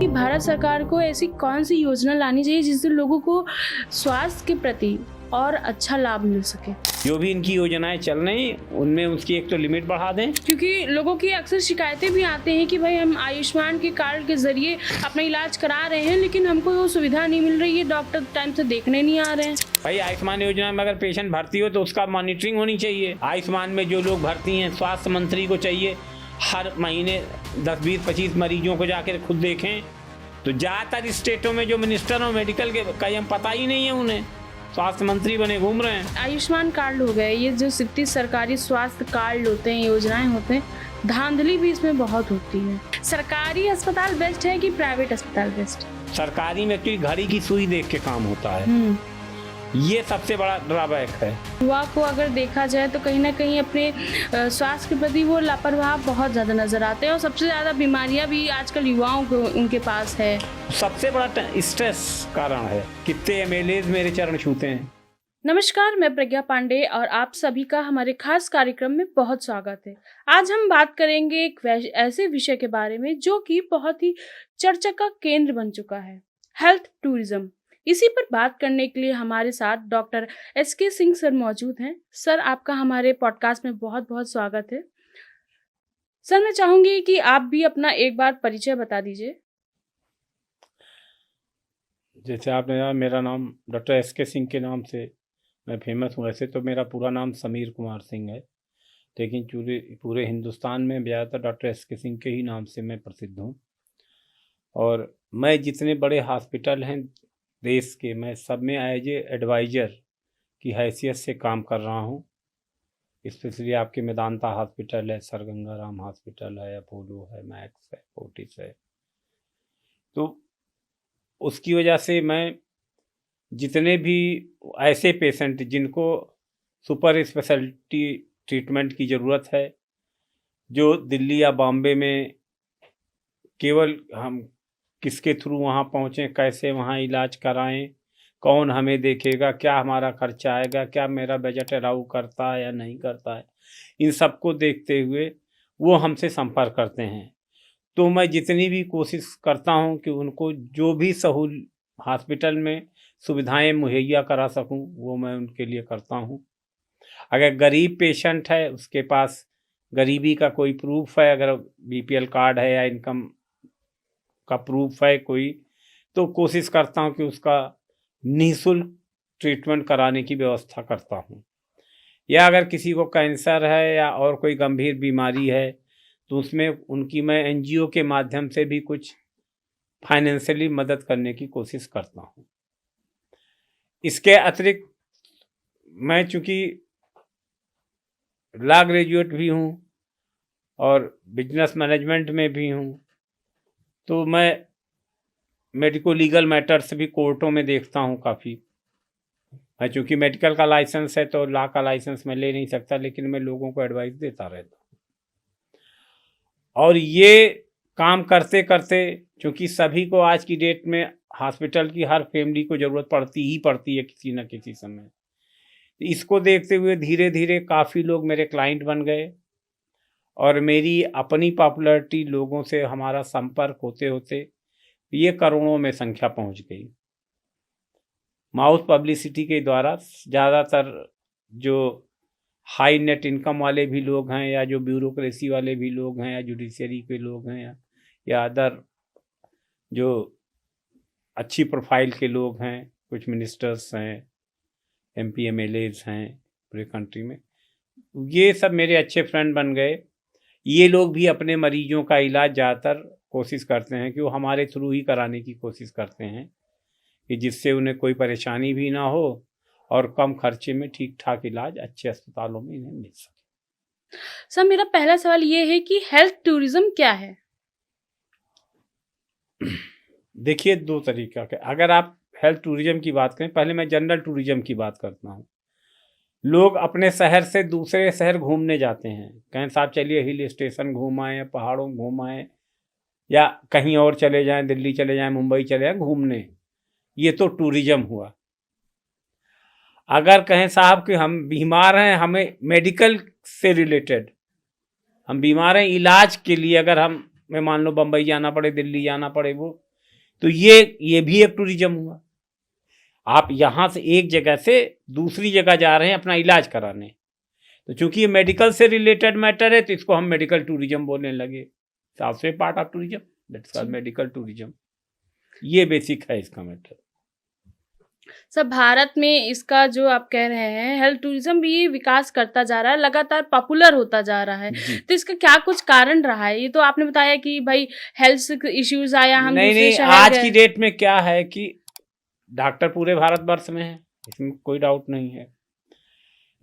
कि भारत सरकार को ऐसी कौन सी योजना लानी चाहिए जिससे लोगों को स्वास्थ्य के प्रति और अच्छा लाभ मिल सके। जो भी इनकी योजनाएं चल रही उनमें उसकी एक तो लिमिट बढ़ा दें, क्योंकि लोगों की अक्सर शिकायतें भी आते हैं कि भाई हम आयुष्मान के कार्ड के जरिए अपना इलाज करा रहे हैं लेकिन हमको वो सुविधा नहीं मिल रही है, डॉक्टर टाइम से देखने नहीं आ रहे हैं। भाई आयुष्मान योजना में अगर पेशेंट भर्ती हो तो उसका मॉनिटरिंग होनी चाहिए। आयुष्मान में जो लोग भर्ती हैं स्वास्थ्य मंत्री को चाहिए हर महीने 10, 20, 25 मरीजों को जाकर खुद देखें। तो ज़्यादातर स्टेटों में जो मिनिस्टर हो मेडिकल के कहीं हम पता ही नहीं है, उन्हें स्वास्थ्य मंत्री बने घूम रहे हैं। आयुष्मान कार्ड हो गए, ये जो 37 सरकारी स्वास्थ्य कार्ड होते हैं, योजनाएं होते हैं, धांधली भी इसमें बहुत होती है। सरकारी अस्पताल बेस्ट है कि प्राइवेट अस्पताल बेस्ट? सरकारी में एक्चुअली घड़ी की सुई देख के काम होता है, ये सबसे बड़ा ड्रॉबैक है। युवा को अगर देखा जाए तो कहीं ना कहीं अपने स्वास्थ्य के प्रति वो लापरवाह बहुत ज़्यादा नजर आते हैं और सबसे ज़्यादा बीमारियां भी आजकल युवाओं को उनके पास है। सबसे बड़ा स्ट्रेस कारण है। कितने एमएलएज मेरे चरण छूते हैं। नमस्कार, मैं प्रज्ञा पांडे और आप सभी का हमारे खास कार्यक्रम में बहुत स्वागत है। आज हम बात करेंगे एक ऐसे विषय के बारे में जो कि बहुत ही चर्चा का केंद्र बन चुका है, हेल्थ टूरिज्म। इसी पर बात करने के लिए हमारे साथ डॉक्टर एसके सिंह सर मौजूद हैं। सर, आपका हमारे पॉडकास्ट में बहुत बहुत स्वागत है। सर, मैं चाहूंगी कि आप भी अपना एक बार परिचय बता दीजिए। जैसे आपने कहा मेरा नाम डॉक्टर एसके सिंह के नाम से मैं फेमस हूँ। ऐसे तो मेरा पूरा नाम समीर कुमार सिंह है, लेकिन पूरे हिंदुस्तान में ज़्यादातर डॉक्टर एसके सिंह के ही नाम से मैं प्रसिद्ध हूँ। और मैं जितने बड़े हॉस्पिटल हैं देश के, मैं सब में एज ए एडवाइज़र की हैसियत से काम कर रहा हूँ। स्पेशली आपके मेदांता हॉस्पिटल है, सर गंगाराम हॉस्पिटल है, अपोलो है, मैक्स है, फोर्टिस है। तो उसकी वजह से मैं जितने भी ऐसे पेशेंट जिनको सुपर स्पेशलिटी ट्रीटमेंट की ज़रूरत है, जो दिल्ली या बॉम्बे में केवल हम किसके थ्रू वहाँ पहुँचें, कैसे वहाँ इलाज कराएं, कौन हमें देखेगा, क्या हमारा खर्चा आएगा, क्या मेरा बजट अलाउ करता है या नहीं करता है, इन सब को देखते हुए वो हमसे संपर्क करते हैं। तो मैं जितनी भी कोशिश करता हूँ कि उनको जो भी हॉस्पिटल में सुविधाएं मुहैया करा सकूं, वो मैं उनके लिए करता हूँ। अगर गरीब पेशेंट है, उसके पास गरीबी का कोई प्रूफ है, अगर बीपीएल कार्ड है या इनकम का प्रूफ है कोई, तो कोशिश करता हूँ कि उसका निःशुल्क ट्रीटमेंट कराने की व्यवस्था करता हूँ। या अगर किसी को कैंसर है या और कोई गंभीर बीमारी है तो उसमें उनकी मैं एनजीओ के माध्यम से भी कुछ फाइनेंशियली मदद करने की कोशिश करता हूँ। इसके अतिरिक्त मैं चूँकि लॉ ग्रेजुएट भी हूँ और बिजनेस मैनेजमेंट में भी हूँ, तो मैं मेडिको लीगल मैटर्स भी कोर्टों में देखता हूँ काफ़ी। मैं चूँकि मेडिकल का लाइसेंस है तो लॉ का लाइसेंस मैं ले नहीं सकता, लेकिन मैं लोगों को एडवाइस देता रहता हूँ। और ये काम करते करते, चूँकि सभी को आज की डेट में हॉस्पिटल की हर फैमिली को ज़रूरत पड़ती है किसी न किसी समय, इसको देखते हुए धीरे धीरे काफ़ी लोग मेरे क्लाइंट बन गए और मेरी अपनी पॉपुलैरिटी, लोगों से हमारा संपर्क होते होते ये करोड़ों में संख्या पहुंच गई। माउथ पब्लिसिटी के द्वारा ज़्यादातर जो हाई नेट इनकम वाले भी लोग हैं या जो ब्यूरोक्रेसी वाले भी लोग हैं या जुडिशरी के लोग हैं या अदर जो अच्छी प्रोफाइल के लोग हैं, कुछ मिनिस्टर्स हैं, एमपी एमएलएज हैं पूरे कंट्री में, ये सब मेरे अच्छे फ्रेंड बन गए। ये लोग भी अपने मरीजों का इलाज ज़्यादातर कोशिश करते हैं कि वो हमारे थ्रू ही कराने की कोशिश करते हैं कि जिससे उन्हें कोई परेशानी भी ना हो और कम खर्चे में ठीक ठाक इलाज अच्छे अस्पतालों में इन्हें मिल सके। सर, मेरा पहला सवाल ये है कि हेल्थ टूरिज्म क्या है? देखिए, दो तरीका के। अगर आप हेल्थ टूरिज्म की बात करें, पहले मैं जनरल टूरिज्म की बात करता हूँ। लोग अपने शहर से दूसरे शहर घूमने जाते हैं, कहें साहब चलिए हिल स्टेशन घूम आए, पहाड़ों घूम आए, या कहीं और चले जाएं, दिल्ली चले जाएं, मुंबई चले जाएं घूमने, ये तो टूरिज्म हुआ। अगर कहें साहब कि हम बीमार हैं, हमें मेडिकल से रिलेटेड, हम बीमार हैं, इलाज के लिए अगर हमें मान लो बम्बई जाना पड़े, दिल्ली जाना पड़े, वो तो ये भी एक टूरिज्म हुआ। आप यहाँ से एक जगह से दूसरी जगह जा रहे हैं अपना इलाज कराने, तो चूंकि ये मेडिकल से रिलेटेड मैटर है तो इसको हम मेडिकल टूरिज्म बोलने लगे। साफे part of tourism, that's called medical tourism. ये बेसिक है इसका मैटर। सर, भारत में इसका जो आप कह रहे हैं हेल्थ टूरिज्म भी विकास करता जा रहा है, लगातार पॉपुलर होता जा रहा है, जी। तो इसका क्या कुछ कारण रहा है? ये तो आपने बताया कि भाई हेल्थ इश्यूज आया, हम नहीं दूसरे नहीं, शहर आज की गए। डेट में क्या है कि डॉक्टर पूरे भारतवर्ष में है, इसमें कोई डाउट नहीं है,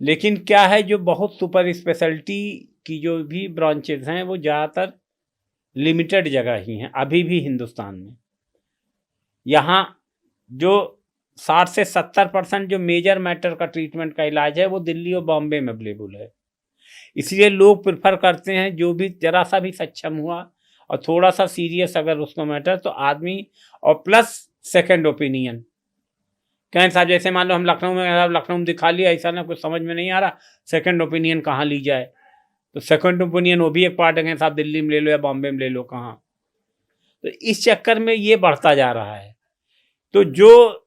लेकिन क्या है जो बहुत सुपर स्पेशलिटी की जो भी ब्रांचेज हैं वो ज़्यादातर लिमिटेड जगह ही हैं अभी भी हिंदुस्तान में। यहाँ जो 60 से 70% जो मेजर मैटर का ट्रीटमेंट का इलाज है वो दिल्ली और बॉम्बे में अवेलेबल है। इसलिए लोग प्रेफर करते हैं जो भी जरा सा भी सक्षम हुआ और थोड़ा सा सीरियस अगर उसको मैटर तो आदमी, और प्लस सेकंड ओपिनियन। कहें साहब जैसे मान लो हम लखनऊ में, लखनऊ में दिखा लिया, ऐसा ना कुछ समझ में नहीं आ रहा, सेकंड ओपिनियन कहाँ ली जाए, तो सेकंड ओपिनियन वो भी एक पार्ट है, साहब दिल्ली में ले लो या बॉम्बे में ले लो, कहाँ। तो इस चक्कर में ये बढ़ता जा रहा है। तो जो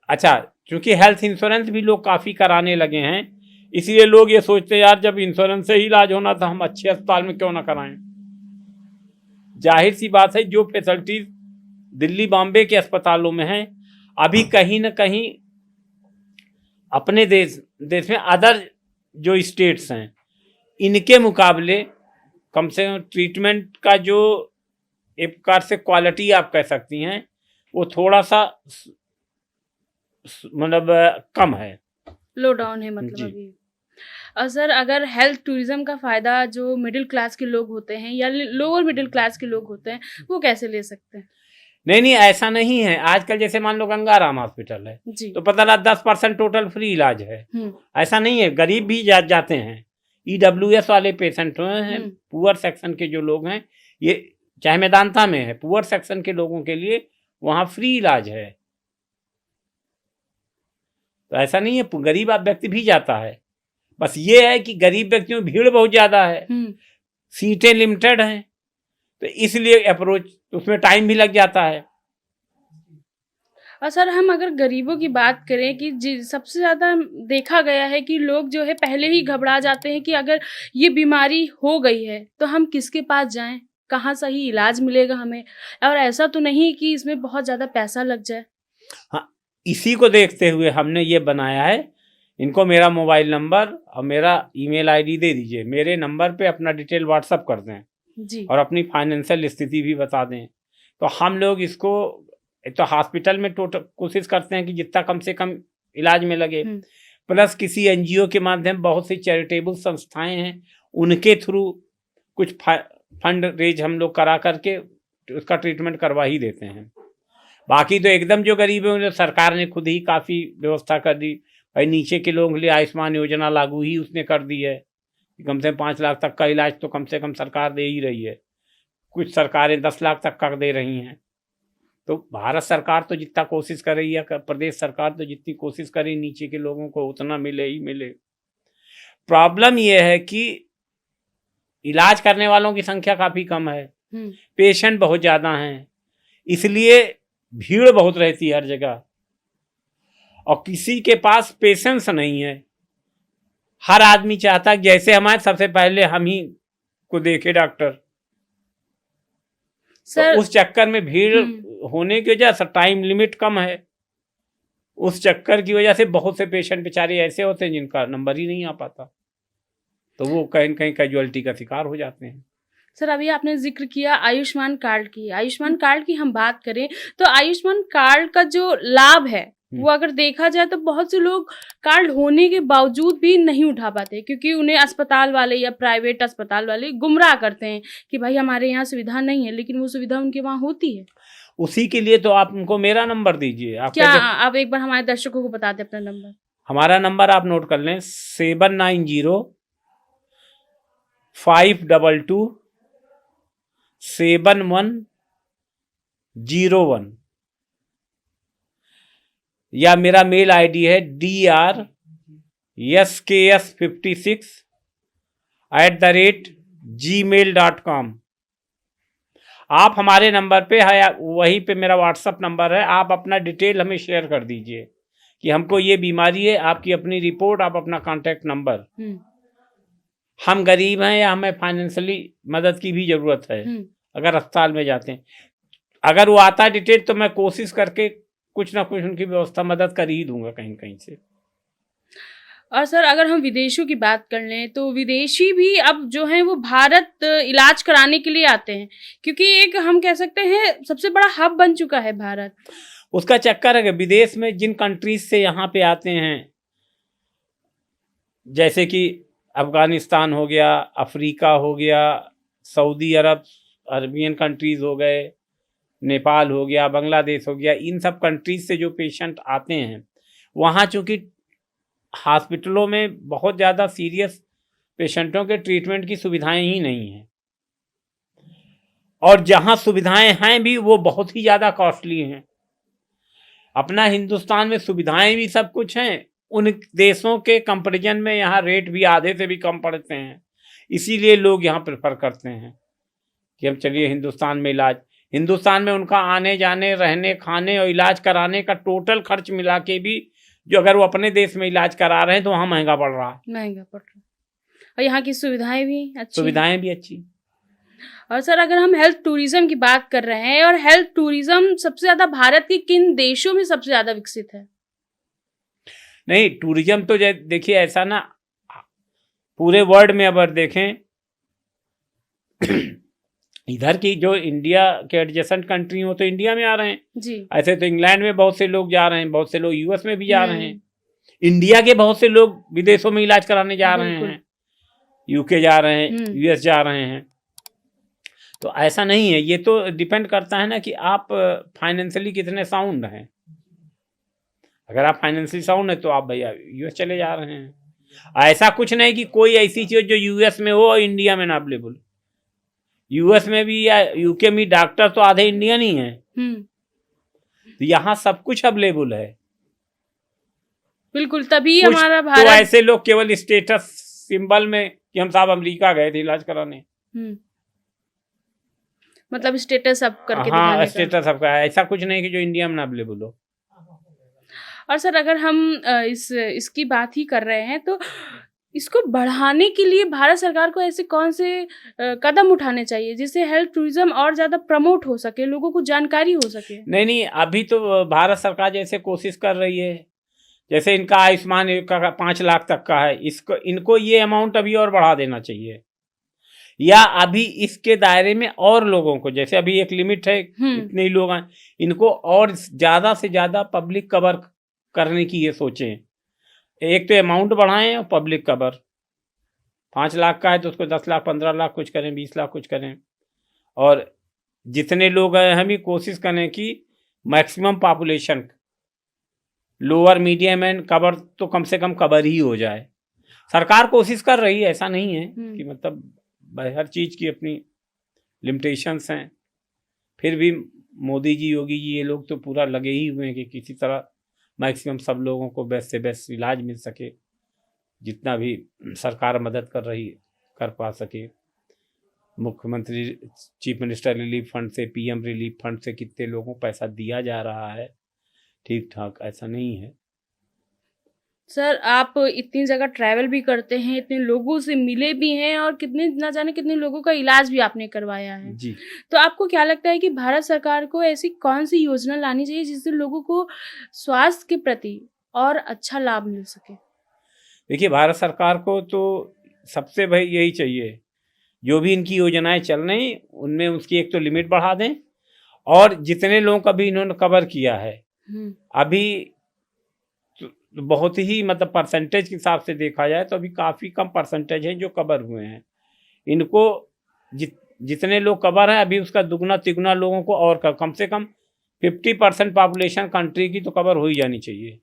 अच्छा, चूंकि हेल्थ इंश्योरेंस भी लोग काफ़ी कराने लगे हैं, इसलिए लोग ये सोचते हैं यार जब इंश्योरेंस से ही इलाज होना तो हम अच्छे अस्पताल में क्यों ना कराएं। जाहिर सी बात है जो फैसिलिटीज दिल्ली बॉम्बे के अस्पतालों में हैं अभी कहीं ना कहीं अपने देश में अदर जो स्टेट्स हैं इनके मुकाबले कम से कम ट्रीटमेंट का जो एक प्रकार से क्वालिटी आप कह सकती हैं वो थोड़ा सा मतलब कम है, लो डाउन है मतलब अभी। और सर, अगर हेल्थ टूरिज्म का फ़ायदा जो मिडिल क्लास के लोग होते हैं या लोअर मिडिल क्लास के लोग होते हैं वो कैसे ले सकते हैं? नहीं ऐसा नहीं है। आजकल जैसे मान लो गंगाराम हॉस्पिटल है जी। तो पता लगा 10% टोटल फ्री इलाज है। ऐसा नहीं है, गरीब भी जाते हैं, EWS वाले पेशेंट हैं, पुअर सेक्शन के जो लोग हैं, ये चाहे मेदांता में है, पुअर सेक्शन के लोगों के लिए वहाँ फ्री इलाज है। तो ऐसा नहीं है, गरीब व्यक्ति भी जाता है, बस ये है कि गरीब व्यक्तियों में भीड़ बहुत ज़्यादा है, सीटें लिमिटेड हैं, तो इसलिए अप्रोच उसमें टाइम भी लग जाता है। और सर, हम अगर गरीबों की बात करें कि सबसे ज़्यादा देखा गया है कि लोग जो है पहले ही घबरा जाते हैं कि अगर ये बीमारी हो गई है तो हम किसके पास जाएं, कहाँ सही इलाज मिलेगा हमें, और ऐसा तो नहीं कि इसमें बहुत ज़्यादा पैसा लग जाए। हाँ, इसी को देखते हुए हमने ये बनाया है। इनको मेरा मोबाइल नंबर और मेरा ईमेल आईडी दे दीजिए, मेरे नंबर पे अपना डिटेल व्हाट्सअप कर दें जी। और अपनी फाइनेंशियल स्थिति भी बता दें, तो हम लोग इसको तो हॉस्पिटल में टोटल कोशिश करते हैं कि जितना कम से कम इलाज में लगे, प्लस किसी NGO के माध्यम, बहुत सी चैरिटेबल संस्थाएं हैं उनके थ्रू कुछ फंड रेज हम लोग करा करके उसका ट्रीटमेंट करवा ही देते हैं। बाकी तो एकदम जो गरीब है उन्हें सरकार ने खुद ही काफ़ी व्यवस्था कर दी। भाई नीचे के लोगों के लिए आयुष्मान योजना लागू ही उसने कर दी है, कम से कम 5 लाख तक का इलाज तो कम से कम सरकार दे ही रही है, कुछ सरकारें 10 लाख तक का दे रही हैं। तो भारत सरकार तो जितना कोशिश कर रही है, प्रदेश सरकार तो जितनी कोशिश करे नीचे के लोगों को उतना मिले ही मिले। प्रॉब्लम यह है कि इलाज करने वालों की संख्या काफ़ी कम है, पेशेंट बहुत ज़्यादा हैं, इसलिए भीड़ बहुत रहती है हर जगह, और किसी के पास पेशेंस नहीं है। हर आदमी चाहता है जैसे हमारे सबसे पहले हम ही को देखे डॉक्टर, तो उस चक्कर में भीड़ होने की वजह से टाइम लिमिट कम है, उस चक्कर की वजह से बहुत से पेशेंट बेचारे ऐसे होते हैं जिनका नंबर ही नहीं आ पाता, तो वो कहीं न कहीं कैजुअलिटी का शिकार हो जाते हैं। सर, अभी आपने जिक्र किया आयुष्मान कार्ड की। आयुष्मान कार्ड की हम बात करें तो आयुष्मान कार्ड का जो लाभ है वो अगर देखा जाए तो बहुत से लोग कार्ड होने के बावजूद भी नहीं उठा पाते, क्योंकि उन्हें अस्पताल वाले या प्राइवेट अस्पताल वाले गुमराह करते हैं कि भाई हमारे यहाँ सुविधा नहीं है, लेकिन वो सुविधा उनके वहाँ होती है। उसी के लिए तो आप उनको मेरा नंबर दीजिए। क्या आप एक बार हमारे दर्शकों को बता दें अपना नंबर? हमारा नंबर आप नोट कर लें, 790-522-7101, या मेरा मेल आईडी है drsks56@gmail.com। आप हमारे नंबर पे है, वहीं पे मेरा व्हाट्सअप नंबर है, आप अपना डिटेल हमें शेयर कर दीजिए कि हमको ये बीमारी है, आपकी अपनी रिपोर्ट, आप अपना कॉन्टैक्ट नंबर। हम गरीब हैं या हमें फाइनेंशियली मदद की भी ज़रूरत है, अगर अस्पताल में जाते हैं, अगर वो आता है डिटेल तो मैं कोशिश करके कुछ ना कुछ उनकी व्यवस्था मदद कर ही दूंगा कहीं कहीं से। और सर अगर हम विदेशों की बात कर लें तो विदेशी भी अब जो हैं वो भारत इलाज कराने के लिए आते हैं, क्योंकि एक हम कह सकते हैं सबसे बड़ा हब बन चुका है भारत। उसका चक्कर है कि विदेश में जिन कंट्रीज से यहाँ पे आते हैं, जैसे कि अफगानिस्तान हो गया, अफ्रीका हो गया, सऊदी अरब, अरबियन कंट्रीज़ हो गए, नेपाल हो गया, बांग्लादेश हो गया, इन सब कंट्रीज से जो पेशेंट आते हैं, वहाँ चूँकि हॉस्पिटलों में बहुत ज़्यादा सीरियस पेशेंटों के ट्रीटमेंट की सुविधाएं ही नहीं हैं, और जहाँ सुविधाएं हैं भी वो बहुत ही ज़्यादा कॉस्टली हैं। अपना हिंदुस्तान में सुविधाएं भी सब कुछ हैं, उन देशों के कंपैरिजन में यहाँ रेट भी आधे से भी कम पड़ते हैं, इसीलिए लोग यहाँ प्रेफर करते हैं कि हम चलिए हिंदुस्तान में इलाज। हिंदुस्तान में उनका आने जाने, रहने, खाने और इलाज कराने का टोटल खर्च मिला के भी, जो अगर वो अपने देश में इलाज करा रहे हैं तो वहाँ महंगा पड़ रहा है। और यहाँ की सुविधाएं भी अच्छी। और सर अगर हम हेल्थ टूरिज्म की बात कर रहे हैं, और हेल्थ टूरिज्म सबसे ज्यादा भारत के किन देशों में सबसे ज्यादा विकसित है? नहीं, टूरिज्म तो देखिए ऐसा ना, पूरे वर्ल्ड में अगर देखें इधर की जो इंडिया के एडजेसेंट कंट्री हो तो इंडिया में आ रहे हैं जी। ऐसे तो इंग्लैंड में बहुत से लोग जा रहे हैं, बहुत से लोग यूएस में भी जा रहे हैं, इंडिया के बहुत से लोग विदेशों में इलाज कराने जा रहे हैं, यूके जा रहे हैं, यूएस जा रहे हैं। तो ऐसा नहीं है, ये तो डिपेंड करता है ना कि आप फाइनेंशियली कितने साउंड हैं। अगर आप फाइनेंशियली साउंड है तो आप भैया यूएस चले जा रहे हैं। ऐसा कुछ नहीं कि कोई ऐसी चीज जो यूएस में हो और इंडिया में ना अवेलेबल। यूएस में भी या यूके में डॉक्टर तो आधे इंडियन ही हैं, तो यहाँ सब कुछ अवेलेबल है। बिल्कुल, तभी हमारा भारत। तो ऐसे लोग केवल स्टेटस सिंबल में कि हम साहब अमेरिका गए थे इलाज कराने, मतलब स्टेटस अप करके हाँ स्टेटस अप का, ऐसा कुछ नहीं कि जो इंडिया में ना अवेलेबल हो। और सर अगर हम इसकी बात ही कर रहे हैं तो इसको बढ़ाने के लिए भारत सरकार को ऐसे कौन से कदम उठाने चाहिए जिससे हेल्थ टूरिज्म और ज़्यादा प्रमोट हो सके, लोगों को जानकारी हो सके? नहीं, अभी तो भारत सरकार जैसे कोशिश कर रही है, जैसे इनका आयुष्मान का 5 लाख तक का है, इनको ये अमाउंट अभी और बढ़ा देना चाहिए, या अभी इसके दायरे में और लोगों को, जैसे अभी एक लिमिट है इतने ही लोग हैं, इनको और ज़्यादा से ज़्यादा पब्लिक कवर करने की ये सोचें। एक तो अमाउंट बढ़ाएं और पब्लिक कवर 5 लाख का है तो उसको 10 लाख, 15 लाख कुछ करें, 20 लाख कुछ करें, और जितने लोग हैं हम भी कोशिश करें कि maximum population, lower medium and cover तो कम से कम कवर ही हो जाए। सरकार कोशिश कर रही है, ऐसा नहीं है कि मतलब हर चीज़ की अपनी लिमिटेशंस हैं, फिर भी मोदी जी, योगी जी, ये लोग तो पूरा लगे ही हुए हैं कि किसी तरह मैक्सिमम सब लोगों को बेस्ट से बेस्ट इलाज मिल सके, जितना भी सरकार मदद कर पा सके। मुख्यमंत्री चीफ मिनिस्टर रिलीफ फंड से, पीएम रिलीफ फंड से कितने लोगों को पैसा दिया जा रहा है, ठीक ठाक, ऐसा नहीं है। सर आप इतनी जगह ट्रैवल भी करते हैं, इतने लोगों से मिले भी हैं, और कितने ना जाने कितने लोगों का इलाज भी आपने करवाया है जी। तो आपको क्या लगता है कि भारत सरकार को ऐसी कौन सी योजना लानी चाहिए जिससे लोगों को स्वास्थ्य के प्रति और अच्छा लाभ मिल सके? देखिए, भारत सरकार को तो सबसे भाई यही चाहिए, जो भी इनकी योजनाएं चल रही उनमें उसकी एक तो लिमिट बढ़ा दें, और जितने लोगों का भी इन्होंने कवर किया है अभी तो बहुत ही मतलब परसेंटेज के हिसाब से देखा जाए तो अभी काफ़ी कम परसेंटेज है जो कवर हुए हैं। इनको जितने लोग कवर हैं अभी उसका दुगना तिगुना लोगों को और कम से कम 50% पॉपुलेशन कंट्री की तो कवर हो ही जानी चाहिए,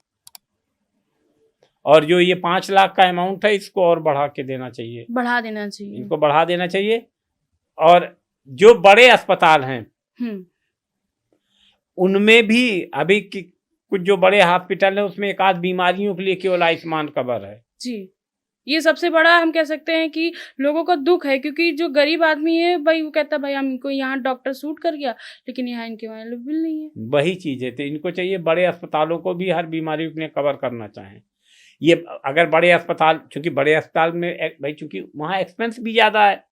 और जो ये 5 लाख का अमाउंट है इसको और बढ़ा देना चाहिए, इनको बढ़ा देना चाहिए। और जो बड़े अस्पताल हैं उनमें भी अभी कुछ जो बड़े हॉस्पिटल है उसमें एक आध बीमारियों के लिए केवल आयुष्मान कवर है जी, ये सबसे बड़ा हम कह सकते हैं कि लोगों का दुःख है, क्योंकि जो गरीब आदमी है भाई वो कहता है भाई हमको यहाँ डॉक्टर सूट कर गया, लेकिन यहाँ इनके अवेलेबल नहीं है। वही चीज़ है, तो इनको चाहिए बड़े अस्पतालों को भी हर बीमारी में कवर करना चाहें। ये अगर बड़े अस्पताल, चूंकि बड़े अस्पताल में भाई चूंकि वहाँ एक्सपेंस भी ज़्यादा है,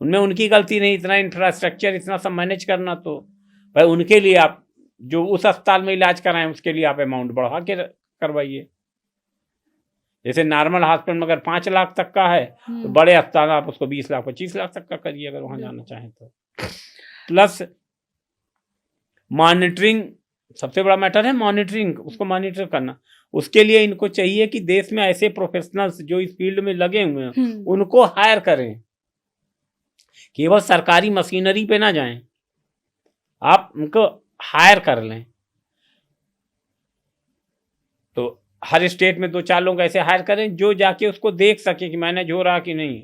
उनमें उनकी गलती नहीं, इतना इंफ्रास्ट्रक्चर इतना सब मैनेज करना, तो भाई उनके लिए आप जो उस अस्पताल में इलाज कराएं उसके लिए आप अमाउंट बढ़ा के करवाइए। जैसे नॉर्मल हॉस्पिटल में अगर 5 लाख तक का है तो बड़े अस्पताल आप उसको 20 लाख 25 लाख तक का करिए अगर वहाँ जाना चाहें तो। प्लस मॉनिटरिंग सबसे बड़ा मैटर है, मॉनिटरिंग, उसको मॉनिटर करना। उसके लिए इनको चाहिए कि देश में ऐसे प्रोफेशनल्स जो इस फील्ड में लगे हुए हैं उनको हायर करें, केवल सरकारी मशीनरी पे ना जाएं, आप उनको हायर कर लें। तो हर स्टेट में 2-4 लोग ऐसे हायर करें जो जाके उसको देख सके कि मैनेज हो रहा कि नहीं।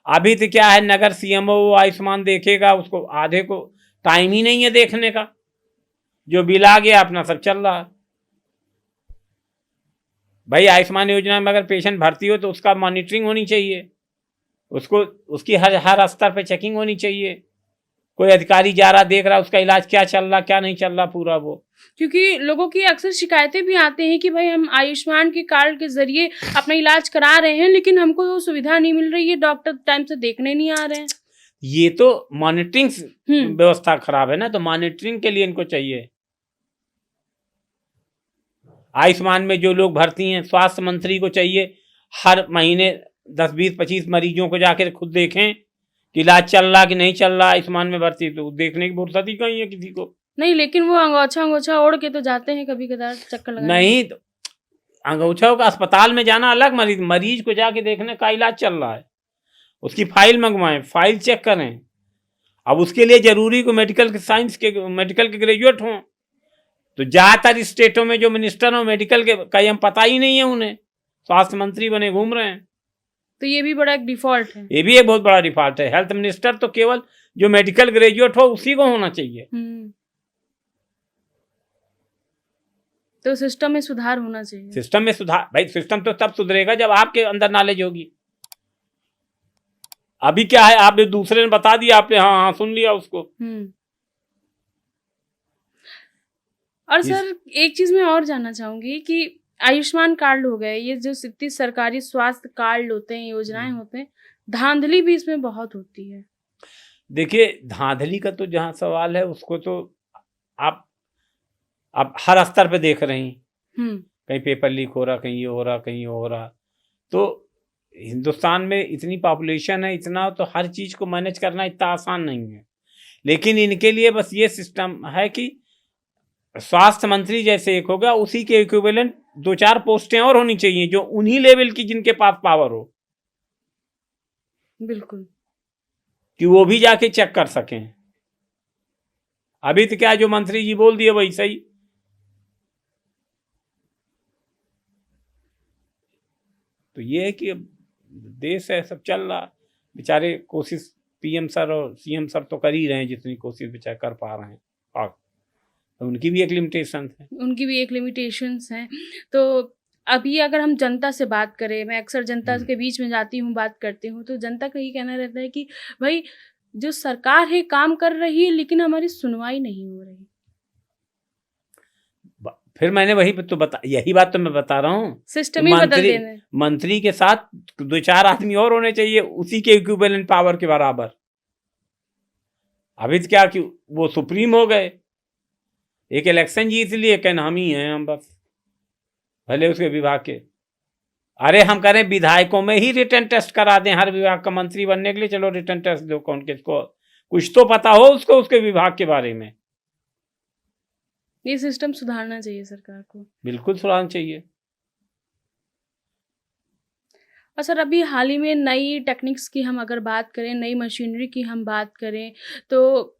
अभी तो क्या है, नगर सीएमओ आयुष्मान देखेगा, उसको आधे को टाइम ही नहीं है देखने का, जो बिल आ गया अपना सब चल रहा है। भाई आयुष्मान योजना में अगर पेशेंट भर्ती हो तो उसका मॉनिटरिंग होनी चाहिए, उसको उसकी हर स्तर पे चेकिंग होनी चाहिए। कोई अधिकारी जा रहा देख रहा उसका इलाज क्या चल रहा क्या नहीं चल रहा पूरा वो। क्योंकि लोगों की अक्सर शिकायतें भी आती हैं कि भाई हम आयुष्मान के कार्ड के जरिए अपना इलाज करा रहे हैं, लेकिन हमको वो सुविधा नहीं मिल रही है, डॉक्टर टाइम से देखने नहीं आ रहे हैं। ये तो मॉनिटरिंग व्यवस्था खराब है ना, तो मॉनिटरिंग के लिए इनको चाहिए। आयुष्मान में जो लोग भर्ती हैं, स्वास्थ्य मंत्री को चाहिए हर महीने 10, 20, 25 मरीजों को जाकर खुद देखें कि इलाज चल रहा कि नहीं चल रहा। आयुष्मान में भर्ती तो देखने की फुर्सत ही कहीं है किसी को नहीं, लेकिन वो अंगोछा ओढ़ के तो जाते हैं कभी कदार चक्कर लगाने। नहीं, तो अंगूछा का अस्पताल में जाना अलग, मरीज को जाके देखने का इलाज चल रहा है, उसकी फाइल मंगवाएं, फाइल चेक करें। अब उसके लिए जरूरी को मेडिकल के ग्रेजुएट हों। तो ज़्यादातर स्टेटों में जो मिनिस्टर हो मेडिकल के का हम पता ही नहीं है उन्हें, स्वास्थ्य मंत्री बने घूम रहे हैं। तो ये भी बड़ा एक डिफॉल्ट है। ये भी एक बहुत बड़ा डिफॉल्ट है। हेल्थ मिनिस्टर तो केवल जो मेडिकल ग्रेजुएट हो उसी को होना चाहिए। तो सिस्टम में सुधार होना चाहिए। सिस्टम में सुधार, भाई सिस्टम तो तब सुधरेगा जब आपके अंदर नॉलेज होगी। अभी क्या है, आपने दूसरे ने बता दिया, आपने हाँ सुन लिया उसको। और सर एक चीज मैं और जानना चाहूंगी कि आयुष्मान कार्ड हो गए, ये जो इतनी सरकारी स्वास्थ्य कार्ड होते हैं, योजनाएं होते हैं, धांधली भी इसमें बहुत होती है। देखिए धांधली का तो जहाँ सवाल है उसको तो आप हर स्तर पे देख रहे हैं, कहीं पेपर लीक हो रहा, कहीं ये हो रहा, कहीं हो रहा। तो हिंदुस्तान में इतनी पॉपुलेशन है, इतना, तो हर चीज को मैनेज करना इतना आसान नहीं है। लेकिन इनके लिए बस ये सिस्टम है कि स्वास्थ्य मंत्री जैसे एक होगा, उसी के इक्विवेलेंट 2-4 पोस्टें और होनी चाहिए जो उन्हीं लेवल की जिनके पास पावर हो। बिल्कुल, कि वो भी जाके चेक कर सकें। अभी तो क्या जो मंत्री जी बोल दिए वही सही। तो ये है कि देश है, सब चल रहा, बेचारे कोशिश पीएम सर और सीएम सर तो कर ही रहे हैं जितनी कोशिश बेचारे कर पा रहे हैं, तो उनकी भी एक लिमिटेशंस हैं। तो अभी अगर हम जनता से बात करें, मैं अक्सर जनता के बीच में जाती हूँ, बात करती हूँ, तो जनता का ये कहना रहता है कि भाई जो सरकार है काम कर रही है लेकिन हमारी सुनवाई नहीं हो रही। फिर मैंने वही तो यही बात तो मैं बता रहा हूँ, सिस्टम ही बदल देना। मंत्री के साथ 2-4 आदमी और होने चाहिए उसी के इक्विवेलेंट पावर के बराबर। अभी तो क्या कि वो सुप्रीम हो गए, एक इलेक्शन जीत लिए, कहना हम ही हैं, हम बस भले उसके विभाग के। अरे हम करें विधायकों में ही रिटर्न टेस्ट करा दें, हर विभाग का मंत्री बनने के लिए चलो रिटर्न टेस्ट दो, कौन किसको कुछ तो पता हो उसको उसके विभाग के बारे में। ये सिस्टम सुधारना चाहिए सरकार को, बिल्कुल सुधारना चाहिए। और सर अभी हाल ही में नई टेक्निक्स की हम अगर बात करें, नई मशीनरी की हम बात करें, तो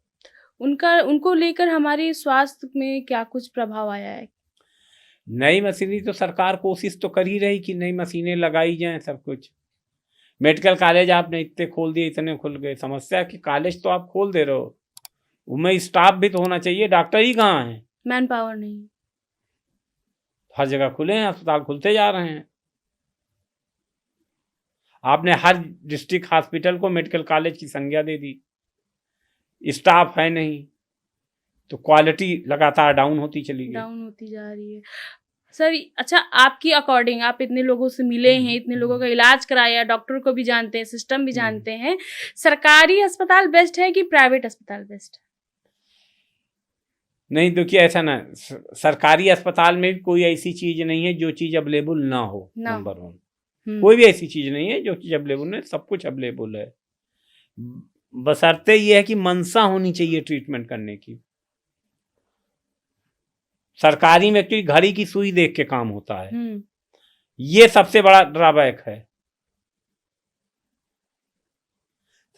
उनको लेकर हमारे स्वास्थ्य में क्या कुछ प्रभाव आया है? नई मशीनरी तो सरकार कोशिश तो कर ही रही कि नई मशीनें लगाई जाएं, सब कुछ। मेडिकल कॉलेज आपने इतने खोल दिए, इतने खुल गए। समस्या कि कॉलेज तो आप खोल दे रहे हो, उनमें स्टाफ भी तो होना चाहिए, डॉक्टर ही कहाँ है, मैन पावर नहीं। हर जगह खुले हैं, अस्पताल खुलते जा रहे हैं, आपने हर डिस्ट्रिक्ट हॉस्पिटल को मेडिकल कॉलेज की संज्ञा दे दी, स्टाफ है नहीं, तो क्वालिटी लगातार डाउन होती चली गई। डाउन होती जा रही है। सर अच्छा, आपकी अकॉर्डिंग, आप इतने लोगों से मिले हैं, इतने लोगों का इलाज कराया, डॉक्टर को भी जानते हैं, सिस्टम भी जानते हैं, सरकारी अस्पताल बेस्ट है कि प्राइवेट अस्पताल बेस्ट है? नहीं, देखिए ऐसा ना, सरकारी अस्पताल में भी कोई ऐसी चीज नहीं है जो चीज अवेलेबल ना हो। नंबर 1, कोई भी ऐसी चीज नहीं है जो चीज अवेलेबल है, सब कुछ अवेलेबल है। बशर्ते ये है कि मंशा होनी चाहिए ट्रीटमेंट करने की। सरकारी में एक्चुअली घड़ी की सुई देख के काम होता है, ये सबसे बड़ा ड्रॉबैक है।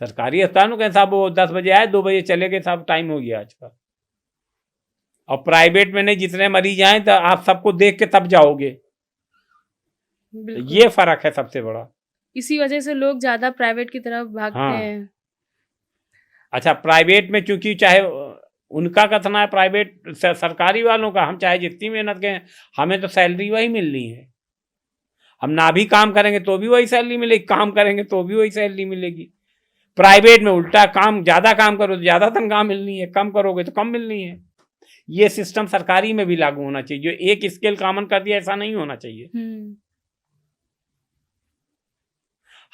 सरकारी अस्पताल में कहते साहब वो 10 बजे आए, 2 बजे चले गए, साहब टाइम हो गया आज का। और प्राइवेट में नहीं, जितने मरीज आए तो आप सबको देख के तब जाओगे। तो ये फर्क है सबसे बड़ा। इसी वजह से लोग ज्यादा प्राइवेट की तरफ भागते हैं। अच्छा, प्राइवेट में चूंकि चाहे उनका कथना है, प्राइवेट सरकारी वालों का, हम चाहे जितनी मेहनत करें, हमें तो सैलरी वही मिलनी है। हम ना भी काम करेंगे तो भी वही सैलरी मिलेगी, काम करेंगे तो भी वही सैलरी मिलेगी। प्राइवेट में उल्टा, काम ज्यादा काम करो तो ज्यादा तनख्वाह मिलनी है, कम करोगे तो कम मिलनी है। ये सिस्टम सरकारी में भी लागू होना चाहिए। जो एक स्केल कॉमन कर दिया, ऐसा नहीं होना चाहिए।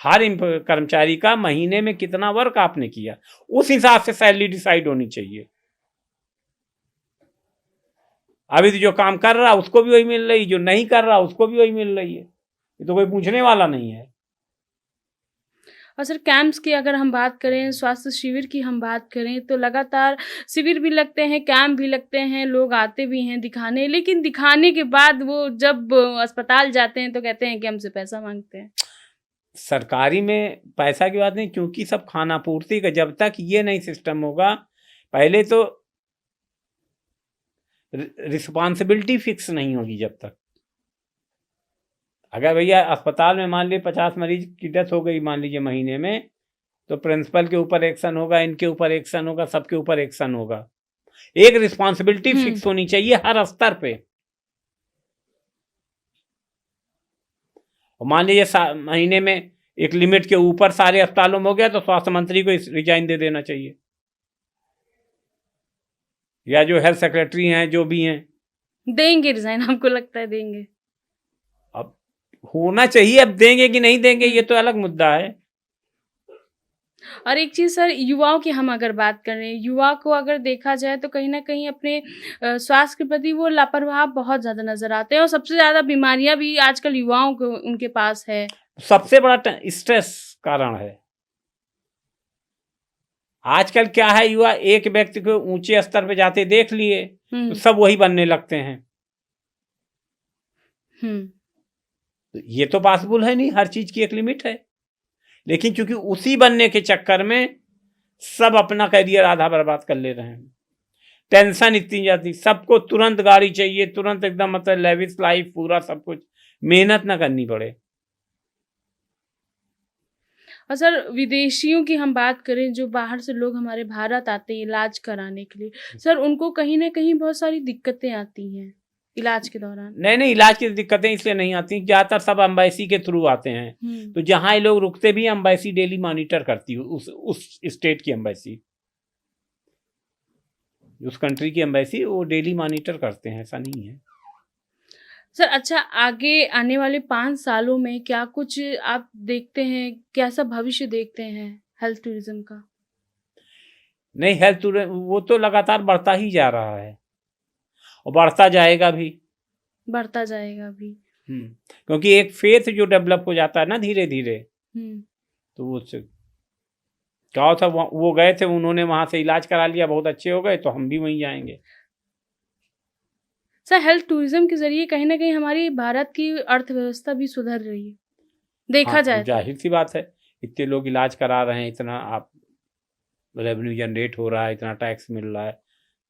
हर कर्मचारी का महीने में कितना वर्क आपने किया, उस हिसाब से सैलरी डिसाइड होनी चाहिए। अभी तो जो काम कर रहा उसको भी वही मिल रही, जो नहीं कर रहा उसको भी वही मिल रही है। ये तो कोई पूछने वाला नहीं है। और सर कैंप्स की अगर हम बात करें, स्वास्थ्य शिविर की हम बात करें, तो लगातार शिविर भी लगते हैं, कैंप भी लगते हैं, लोग आते भी हैं दिखाने, लेकिन दिखाने के बाद वो जब अस्पताल जाते हैं तो कहते हैं कि हमसे पैसा मांगते हैं। सरकारी में पैसा की बात नहीं, क्योंकि सब खाना पूर्ति का, जब तक ये नहीं सिस्टम होगा, पहले तो रिस्पॉन्सिबिलिटी फिक्स नहीं होगी। जब तक, अगर भैया अस्पताल में मान लीजिए 50 मरीज की डेथ हो गई मान लीजिए महीने में, तो प्रिंसिपल के ऊपर एक्शन होगा, इनके ऊपर एक्शन होगा, सबके ऊपर एक्शन होगा। एक रिस्पॉन्सिबिलिटी फिक्स होनी चाहिए हर स्तर पे। और मान लीजिए महीने में एक लिमिट के ऊपर सारे अस्पतालों में हो गया, तो स्वास्थ्य मंत्री को रिजाइन दे देना चाहिए, या जो हेल्थ सेक्रेटरी हैं, जो भी हैं। देंगे रिजाइन? आपको लगता है देंगे? अब होना चाहिए, अब देंगे कि नहीं देंगे ये तो अलग मुद्दा है। और एक चीज़ सर, युवाओं की हम अगर बात करें, युवा को अगर देखा जाए तो कहीं ना कहीं अपने स्वास्थ्य के प्रति वो लापरवाह बहुत ज़्यादा नजर आते हैं, और सबसे ज़्यादा बीमारियां भी आजकल युवाओं को उनके पास है। सबसे बड़ा स्ट्रेस कारण है। आजकल क्या है, युवा एक व्यक्ति को ऊंचे स्तर पे जाते देख लिए तो सब वही बनने लगते हैं। तो ये तो पॉसिबल है नहीं, हर चीज की एक लिमिट है। लेकिन क्योंकि उसी बनने के चक्कर में सब अपना करियर आधा बर्बाद कर ले रहे हैं। टेंशन इतनी जाती, सबको तुरंत गाड़ी चाहिए, तुरंत एकदम मतलब लेविश लाइफ, पूरा सब कुछ, मेहनत ना करनी पड़े। और सर विदेशियों की हम बात करें, जो बाहर से लोग हमारे भारत आते हैं इलाज कराने के लिए, सर उनको कहीं ना कहीं बहुत सारी दिक्कतें आती हैं इलाज के दौरान। नहीं, इलाज की दिक्कतें इसलिए नहीं आती, ज्यादातर सब एम्बेसी के थ्रू आते हैं। तो जहाँ ये लोग रुकते भी, एम्बेसी डेली मॉनिटर करती है, उस स्टेट की एम्बेसी, उस कंट्री की एम्बेसी, वो डेली मॉनिटर करते हैं, ऐसा नहीं है। सर अच्छा, आगे आने वाले 5 सालों में क्या कुछ आप देखते हैं, कैसा भविष्य देखते हैं हेल्थ टूरिज्म का? नहीं, हेल्थ टूरिज्म वो तो लगातार बढ़ता ही जा रहा है और बढ़ता जाएगा भी। क्योंकि एक फेथ जो डेवलप हो जाता है ना धीरे धीरे, तो वो क्या था, वो गए थे, उन्होंने वहां से इलाज करा लिया, बहुत अच्छे हो गए, तो हम भी वहीं जाएंगे। सर हेल्थ टूरिज्म के जरिए कहीं ना कहीं हमारी भारत की अर्थव्यवस्था भी सुधर रही है, देखा जाए। जाहिर सी बात है, इतने लोग इलाज करा रहे हैं, इतना आप रेवेन्यू जनरेट हो रहा है, इतना टैक्स मिल रहा है,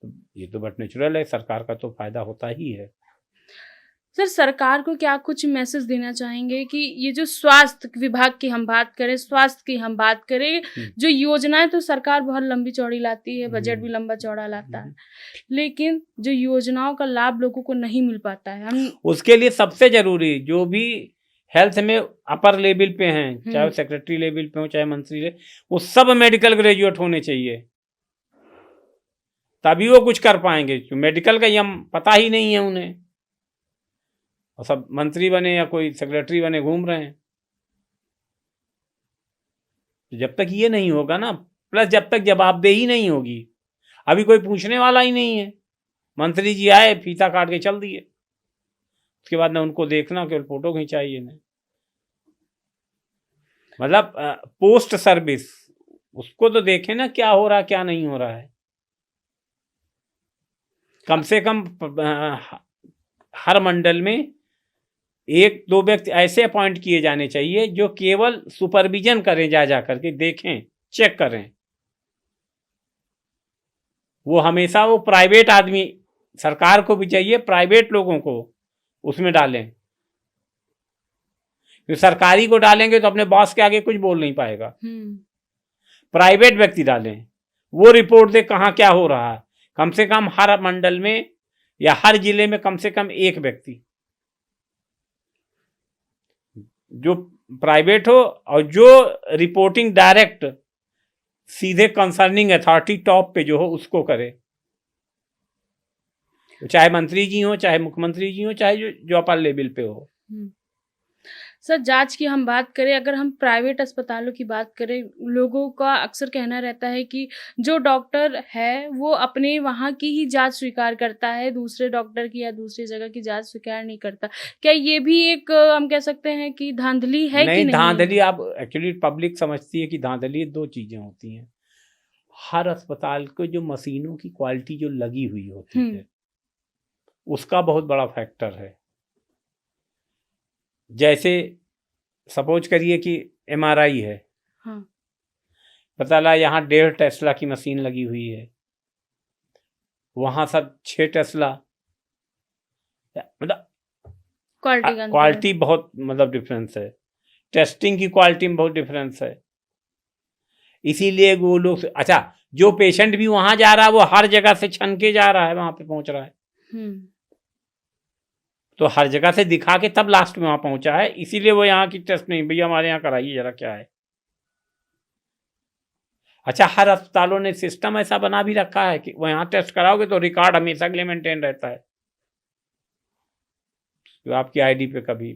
तो ये तो बट नेचुरल है, सरकार का तो फायदा होता ही है। सर सरकार को क्या कुछ मैसेज देना चाहेंगे कि ये जो स्वास्थ्य विभाग की हम बात करें, स्वास्थ्य की हम बात करें, जो योजनाएं तो सरकार बहुत लंबी चौड़ी लाती है, बजट भी लंबा चौड़ा लाता है, लेकिन जो योजनाओं का लाभ लोगों को नहीं मिल पाता है, हम उसके लिए सबसे जरूरी जो भी हेल्थ में अपर लेवल पे हैं, चाहे वो सेक्रेटरी लेवल पे हो चाहे मंत्री लेवल, वो सब मेडिकल ग्रेजुएट होने चाहिए, तभी वो कुछ कर पाएंगे। मेडिकल का यम पता ही नहीं है उन्हें, और सब मंत्री बने या कोई सेक्रेटरी बने घूम रहे हैं। तो जब तक ये नहीं होगा ना, प्लस जब तक जवाबदेही नहीं होगी, अभी कोई पूछने वाला ही नहीं है। मंत्री जी आए, फीता काट के चल दिए, उसके बाद ना उनको देखना, केवल फोटो खिंचाई है। मतलब पोस्ट सर्विस उसको तो देखें ना, क्या हो रहा है क्या नहीं हो रहा है। कम से कम हर मंडल में 1-2 व्यक्ति ऐसे अपॉइंट किए जाने चाहिए जो केवल सुपरविजन करें, जा करके देखें, चेक करें। वो हमेशा वो प्राइवेट आदमी, सरकार को भी चाहिए प्राइवेट लोगों को उसमें डालें। तो सरकारी को डालेंगे तो अपने बॉस के आगे कुछ बोल नहीं पाएगा। प्राइवेट व्यक्ति डालें, वो रिपोर्ट दे कहाँ क्या हो रहा है। कम से कम हर मंडल में या हर जिले में कम से कम एक व्यक्ति जो प्राइवेट हो और जो रिपोर्टिंग डायरेक्ट सीधे कंसर्निंग अथॉरिटी टॉप पे जो हो उसको करे, चाहे मंत्री जी हो, चाहे मुख्यमंत्री जी हो, चाहे जो अपर लेवल पे हो। सर, जांच की हम बात करें, अगर हम प्राइवेट अस्पतालों की बात करें, लोगों का अक्सर कहना रहता है कि जो डॉक्टर है वो अपने वहाँ की ही जांच स्वीकार करता है, दूसरे डॉक्टर की या दूसरी जगह की जांच स्वीकार नहीं करता। क्या ये भी एक हम कह सकते हैं कि धांधली है कि नहीं? धांधली, आप एक्चुअली पब्लिक समझती है कि धांधली 2 चीजें होती हैं। हर अस्पताल को जो मशीनों की क्वालिटी जो लगी हुई होती है उसका बहुत बड़ा फैक्टर है। जैसे सपोज करिए कि MRI है, पता लगा यहाँ 1.5 टेस्ला की मशीन लगी हुई है, वहां सब 6 टेस्ला, मतलब क्वालिटी बहुत मतलब डिफरेंस है, टेस्टिंग की क्वालिटी में बहुत डिफरेंस है। इसीलिए वो लोग, अच्छा जो पेशेंट भी वहां जा रहा है वो हर जगह से छन के जा रहा है, वहां पे पहुंच रहा है, तो हर जगह से दिखा के तब लास्ट में वहां पहुंचा है। इसीलिए वो यहाँ की टेस्ट नहीं, भैया हमारे यहाँ कराइए जरा क्या है। अच्छा, हर अस्पतालों ने सिस्टम ऐसा बना भी रखा है कि वो यहाँ टेस्ट कराओगे तो रिकॉर्ड हमेशा के लिए मेंटेन रहता है, तो आपकी ID पे कभी।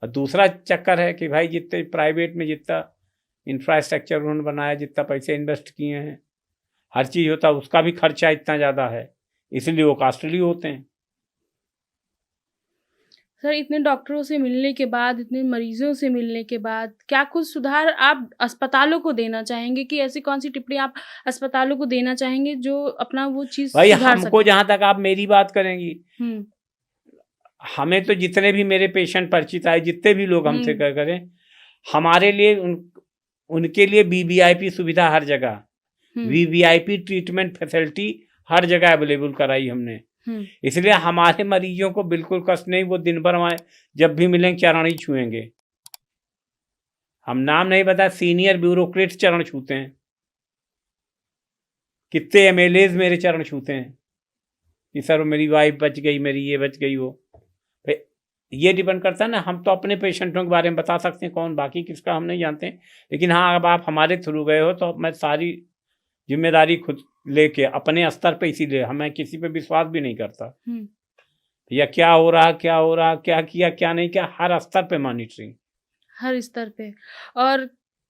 और दूसरा चक्कर है कि भाई जितने प्राइवेट में जितना इंफ्रास्ट्रक्चर उन्होंने बनाया, जितना पैसे इन्वेस्ट किए हैं, हर चीज़ होता है, उसका भी खर्चा इतना ज़्यादा है, इसलिए वो कॉस्टली होते हैं। सर, इतने डॉक्टरों से मिलने के बाद, इतने मरीजों से मिलने के बाद, क्या कुछ सुधार आप अस्पतालों को देना चाहेंगे कि ऐसी कौन सी टिप्पणी आप अस्पतालों को देना चाहेंगे जो अपना वो चीज़ भाई सुधार हमको सकें? जहाँ तक आप मेरी बात करेंगी, हमें तो जितने भी मेरे पेशेंट परिचित आए, जितने भी लोग हमसे करें, हमारे लिए उनके लिए VVIP सुविधा हर जगह, VVIP ट्रीटमेंट फैसिलिटी हर जगह अवेलेबल कराई हमने। इसलिए हमारे मरीजों को बिल्कुल कष्ट नहीं, वो दिन भर हमारे जब भी मिलेंगे चरण ही छुएंगे। हम नाम नहीं बता, सीनियर ब्यूरोक्रेट चरण छूते हैं, कितने MLAs मेरे चरण छूते हैं कि सर मेरी वाइफ बच गई, मेरी ये बच गई, वो ये डिपेंड करता है ना। हम तो अपने पेशेंटों के बारे में बता सकते हैं, कौन बाकी किसका हम नहीं जानते हैं, लेकिन हाँ अब आप हमारे थ्रू गए हो तो मैं सारी जिम्मेदारी खुद लेके अपने स्तर पे, इसीलिए हमें किसी पे विश्वास भी नहीं करता या क्या हो रहा क्या किया क्या नहीं किया, हर स्तर पे मॉनिटरिंग, हर स्तर पे। और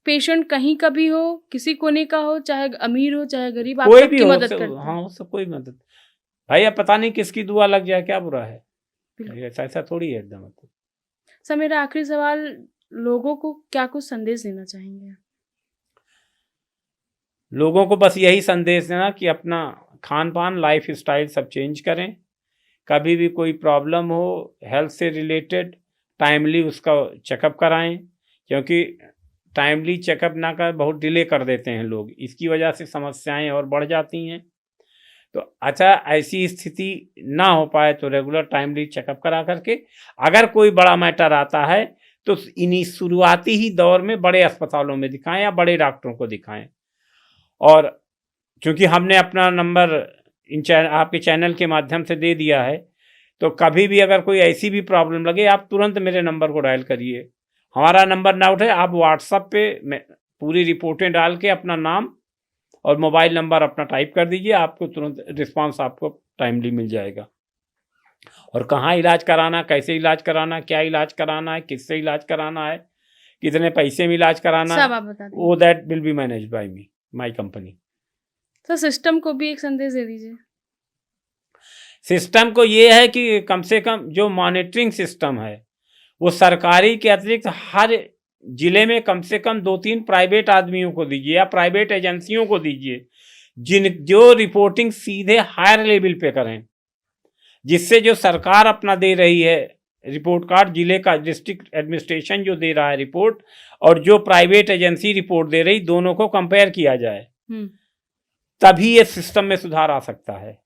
पेशेंट कहीं का भी हो, किसी कोने का हो, चाहे अमीर हो चाहे गरीब, आप कोई भी सबकी हो, मदद करते हैं। हाँ सब कोई मदद। भाई अब पता नहीं किसकी दुआ लग जाए, क्या बुरा है, ऐसा थोड़ी है एकदम। सर, मेरा आखिरी सवाल, लोगों को क्या कुछ संदेश देना चाहेंगे? लोगों को बस यही संदेश देना कि अपना खान पान, लाइफ स्टाइल सब चेंज करें। कभी भी कोई प्रॉब्लम हो हेल्थ से रिलेटेड, टाइमली उसका चेकअप कराएं, क्योंकि टाइमली चेकअप ना कर बहुत डिले कर देते हैं लोग, इसकी वजह से समस्याएं और बढ़ जाती हैं। तो अच्छा, ऐसी स्थिति ना हो पाए तो रेगुलर टाइमली चेकअप करा करके, अगर कोई बड़ा मैटर आता है तो इन्हीं शुरुआती ही दौर में बड़े अस्पतालों में दिखाएं या बड़े डॉक्टरों को दिखाएं। और क्योंकि हमने अपना नंबर आपके चैनल के माध्यम से दे दिया है, तो कभी भी अगर कोई ऐसी भी प्रॉब्लम लगे आप तुरंत मेरे नंबर को डायल करिए। हमारा नंबर ना उठे आप व्हाट्सएप पे पूरी रिपोर्टें डाल के अपना नाम और मोबाइल नंबर अपना टाइप कर दीजिए, आपको तुरंत रिस्पांस आपको टाइमली मिल जाएगा। और कहाँ इलाज कराना, कैसे इलाज कराना, क्या इलाज कराना है, किससे इलाज कराना है, कितने पैसे में इलाज कराना सब है, आप बता वो दीजिए। That will be manage by me, my company. तो सिस्टम को भी एक संदेश दे दीजिए। सिस्टम को ये है कि कम से कम जो मॉनिटरिंग सिस्टम है वो सरकारी के अतिरिक्त हर जिले में कम से कम 2-3 प्राइवेट आदमियों को दीजिए या प्राइवेट एजेंसियों को दीजिए, जो रिपोर्टिंग सीधे हायर लेवल पे करें, जिससे जो सरकार अपना दे रही है रिपोर्ट कार्ड, जिले का डिस्ट्रिक्ट एडमिनिस्ट्रेशन जो दे रहा है रिपोर्ट और जो प्राइवेट एजेंसी रिपोर्ट दे रही, दोनों को कंपेयर किया जाए, तभी ये सिस्टम में सुधार आ सकता है।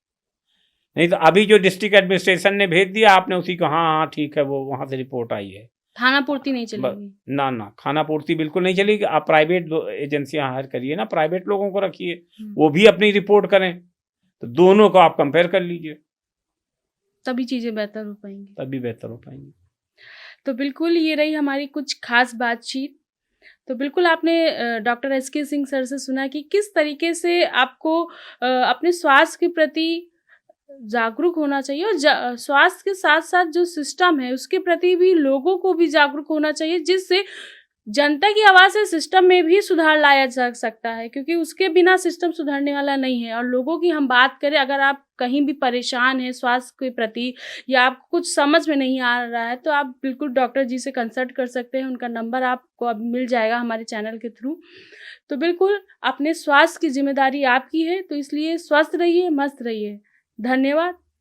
नहीं तो अभी जो डिस्ट्रिक्ट एडमिनिस्ट्रेशन ने भेज दिया आपने उसी को हाँ हाँ ठीक है वो वहाँ से रिपोर्ट आई है, खाना पूर्ति नहीं चलेगी। ना ना, खाना पूर्ति बिल्कुल नहीं चलेगी। आप प्राइवेट एजेंसियां हायर करिए ना, प्राइवेट लोगों को रखिए, वो भी अपनी रिपोर्ट करें, तो दोनों को आप कंपेयर कर लीजिए, तभी चीजें बेहतर हो पाएंगी। तभी बेहतर हो पाएंगी। तो बिल्कुल ये रही हमारी कुछ खास बातचीत। तो बिल्कुल आपने डॉक्टर एसके सिंह सर से सुना कि किस तरीके से आपको अपने स्वास्थ्य के प्रति जागरूक होना चाहिए और स्वास्थ्य के साथ साथ जो सिस्टम है उसके प्रति भी लोगों को भी जागरूक होना चाहिए, जिससे जनता की आवाज़ से सिस्टम में भी सुधार लाया जा सकता है, क्योंकि उसके बिना सिस्टम सुधरने वाला नहीं है। और लोगों की हम बात करें, अगर आप कहीं भी परेशान हैं स्वास्थ्य के प्रति या आपको कुछ समझ में नहीं आ रहा है, तो आप बिल्कुल डॉक्टर जी से कंसल्ट कर सकते हैं। उनका नंबर आपको अब मिल जाएगा हमारे चैनल के थ्रू। तो बिल्कुल अपने स्वास्थ्य की जिम्मेदारी आपकी है, तो इसलिए स्वस्थ रहिए, मस्त रहिए। धन्यवाद।